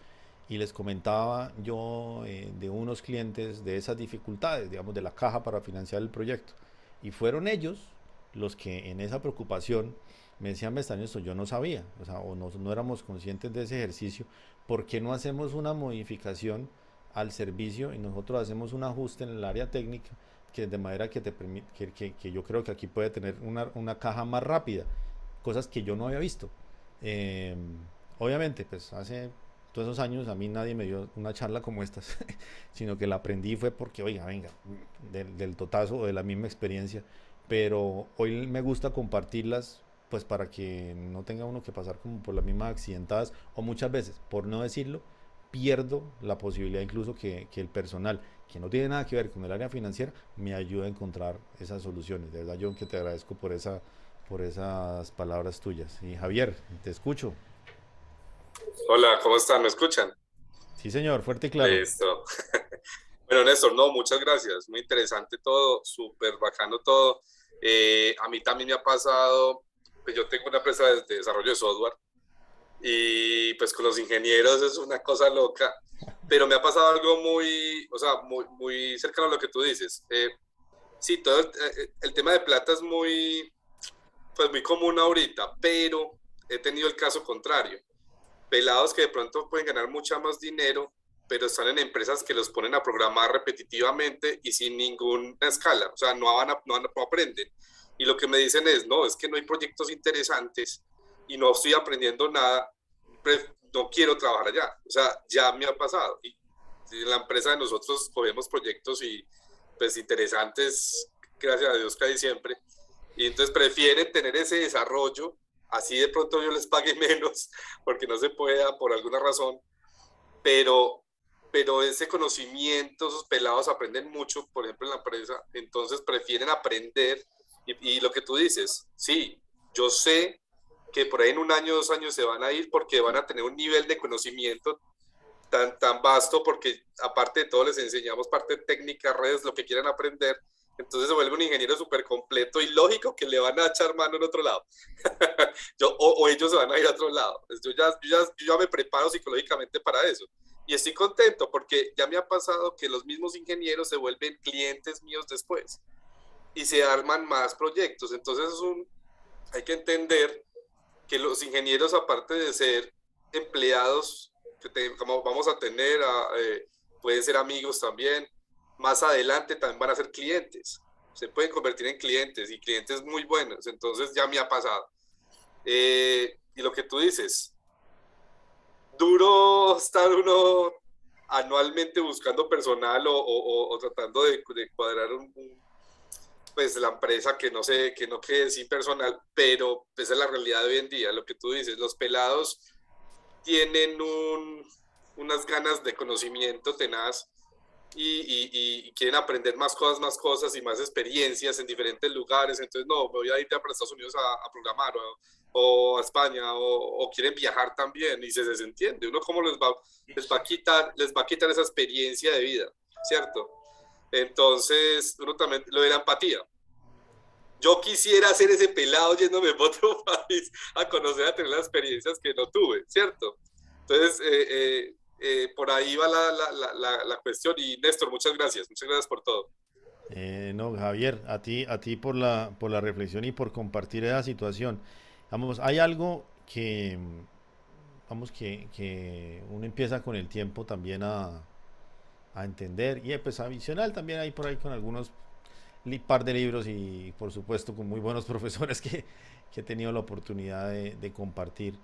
y les comentaba yo de unos clientes de esas dificultades, digamos, de la caja para financiar el proyecto. Y fueron ellos los que en esa preocupación me decían, me extraño esto, yo no sabía, o sea, o no éramos conscientes de ese ejercicio, ¿por qué no hacemos una modificación al servicio y nosotros hacemos un ajuste en el área técnica que de manera que te permite, que yo creo que aquí puede tener una caja más rápida, cosas que yo no había visto. Eh, Obviamente, pues hace todos esos años a mí nadie me dio una charla como estas, sino que la aprendí fue porque, oiga, venga, del totazo o de la misma experiencia, pero hoy me gusta compartirlas pues para que no tenga uno que pasar como por las mismas accidentadas o muchas veces, por no decirlo, pierdo la posibilidad incluso que el personal que no tiene nada que ver con el área financiera me ayude a encontrar esas soluciones. De verdad, John, que te agradezco por esas palabras tuyas. Y Javier, te escucho. Hola, ¿cómo están? ¿Me escuchan? Sí, señor, fuerte y claro. Listo. Bueno, Néstor, no, muchas gracias. Muy interesante todo, súper bacano todo. A mí también me ha pasado, pues yo tengo una empresa de desarrollo de software y pues con los ingenieros es una cosa loca, pero me ha pasado algo muy, o sea, muy cercano a lo que tú dices. Sí, todo el tema de plata es muy, pues muy común ahorita, pero he tenido el caso contrario. Pelados que de pronto pueden ganar mucha más dinero, pero están en empresas que los ponen a programar repetitivamente y sin ninguna escala, o sea, no aprenden. Y lo que me dicen es, no, es que no hay proyectos interesantes y no estoy aprendiendo nada, no quiero trabajar allá. O sea, ya me ha pasado. Y en la empresa de nosotros cogemos proyectos y pues interesantes, gracias a Dios, casi siempre. Y entonces prefieren tener ese desarrollo, así de pronto yo les pague menos, porque no se pueda por alguna razón, pero, pero ese conocimiento, esos pelados aprenden mucho, por ejemplo, en la empresa, entonces prefieren aprender y lo que tú dices, sí, yo sé que por ahí en un año, 2 años se van a ir porque van a tener un nivel de conocimiento tan vasto, porque aparte de todo les enseñamos parte técnica, redes, lo que quieran aprender, entonces se vuelve un ingeniero súper completo y lógico que le van a echar mano en otro lado. O ellos se van a ir a otro lado. Yo ya me preparo psicológicamente para eso. Y estoy contento porque ya me ha pasado que los mismos ingenieros se vuelven clientes míos después y se arman más proyectos. Entonces hay que entender que los ingenieros, aparte de ser empleados, como vamos a tener, pueden ser amigos también, más adelante también van a ser clientes. Se pueden convertir en clientes y clientes muy buenos. Entonces ya me ha pasado. Y lo que tú dices, duro estar uno anualmente buscando personal o tratando de cuadrar pues la empresa que no quede sin personal, pero esa es la realidad de hoy en día, lo que tú dices, los pelados tienen unas ganas de conocimiento tenaz y quieren aprender más cosas y más experiencias en diferentes lugares. Entonces, no, me voy a ir para Estados Unidos a programar o a España o quieren viajar también y se desentiende. Uno cómo les va a quitar esa experiencia de vida, ¿cierto? Entonces, uno también, lo de la empatía. Yo quisiera ser ese pelado yéndome a otro país a conocer, a tener las experiencias que no tuve, ¿cierto? Entonces, por ahí va la cuestión. Y Néstor, muchas gracias por todo. No, Javier, a ti por la reflexión y por compartir esa situación. Vamos, hay algo que, vamos, que uno empieza con el tiempo también a entender y pues adicional también hay por ahí con algunos par de libros y por supuesto con muy buenos profesores que he tenido la oportunidad de compartir.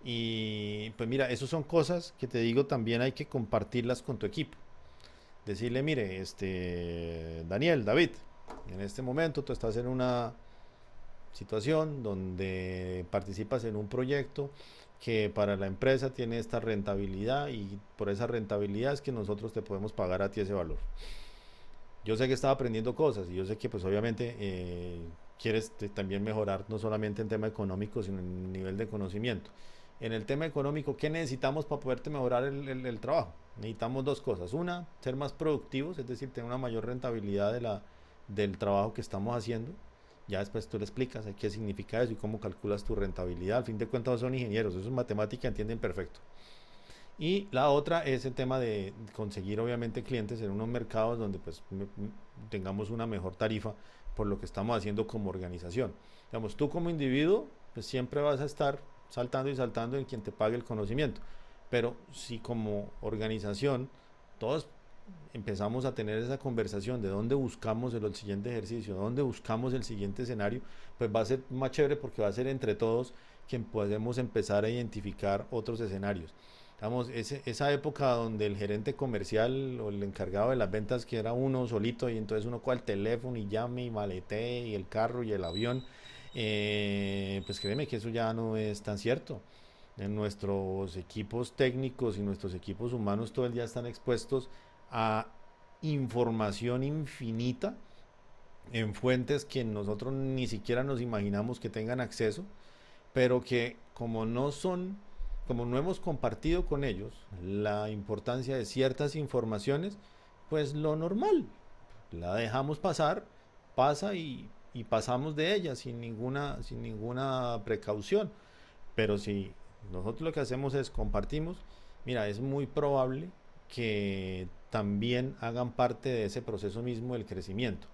Y pues mira, eso son cosas que te digo también hay que compartirlas con tu equipo. Decirle, mire, Daniel, David, en este momento tú estás en una situación donde participas en un proyecto que para la empresa tiene esta rentabilidad y por esa rentabilidad es que nosotros te podemos pagar a ti ese valor. Yo sé que estaba aprendiendo cosas y yo sé que pues obviamente quieres también mejorar no solamente en tema económico sino en nivel de conocimiento. En el tema económico, ¿qué necesitamos para poderte mejorar el trabajo? Necesitamos dos cosas. Una, ser más productivos, es decir, tener una mayor rentabilidad del trabajo que estamos haciendo. Ya después tú le explicas qué significa eso y cómo calculas tu rentabilidad. Al fin de cuentas son ingenieros, eso es matemática, entienden perfecto. Y la otra es el tema de conseguir obviamente clientes en unos mercados donde pues tengamos una mejor tarifa por lo que estamos haciendo como organización. Digamos, tú como individuo pues siempre vas a estar saltando y saltando en quien te pague el conocimiento. Pero si como organización todos empezamos a tener esa conversación de dónde buscamos el siguiente ejercicio, dónde buscamos el siguiente escenario, pues va a ser más chévere porque va a ser entre todos quien podemos empezar a identificar otros escenarios. Digamos, esa época donde el gerente comercial o el encargado de las ventas que era uno solito y entonces uno coge el teléfono y llame y maletee y el carro y el avión, pues créeme que eso ya no es tan cierto. En nuestros equipos técnicos y nuestros equipos humanos todo el día están expuestos a información infinita en fuentes que nosotros ni siquiera nos imaginamos que tengan acceso, pero que como no hemos compartido con ellos la importancia de ciertas informaciones, pues lo normal, la dejamos pasar, pasa y pasamos de ella sin ninguna precaución. Pero si nosotros lo que hacemos es compartimos, mira, es muy probable que también hagan parte de ese proceso mismo del crecimiento.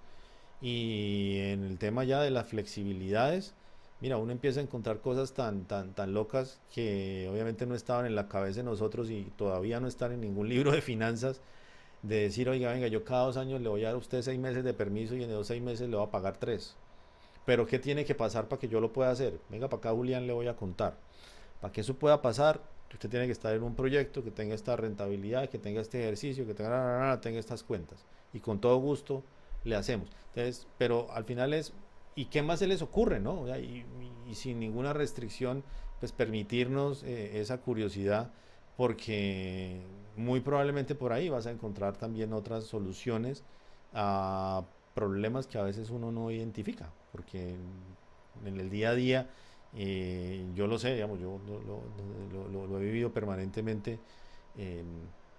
Y en el tema ya de las flexibilidades, mira, uno empieza a encontrar cosas tan locas que obviamente no estaban en la cabeza de nosotros y todavía no están en ningún libro de finanzas, de decir, oiga, venga, yo cada 2 años le voy a dar a usted 6 meses de permiso y en esos 6 meses le voy a pagar 3. Pero ¿qué tiene que pasar para que yo lo pueda hacer? Venga, para acá Julián le voy a contar. Para que eso pueda pasar, usted tiene que estar en un proyecto que tenga esta rentabilidad, que tenga este ejercicio, que tenga estas cuentas. Y con todo gusto le hacemos. Entonces, pero al final es, ¿y qué más se les ocurre, no? Y sin ninguna restricción, pues permitirnos esa curiosidad, porque muy probablemente por ahí vas a encontrar también otras soluciones a problemas que a veces uno no identifica, porque en el día a día, yo lo sé, digamos, yo lo he vivido permanentemente, eh,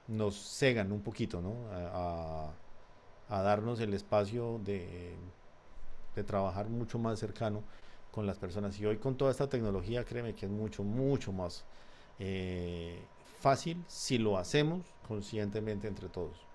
nos cegan un poquito, ¿no? A darnos el espacio de trabajar mucho más cercano con las personas. Y hoy con toda esta tecnología, créeme que es mucho más eh, fácil si lo hacemos conscientemente entre todos.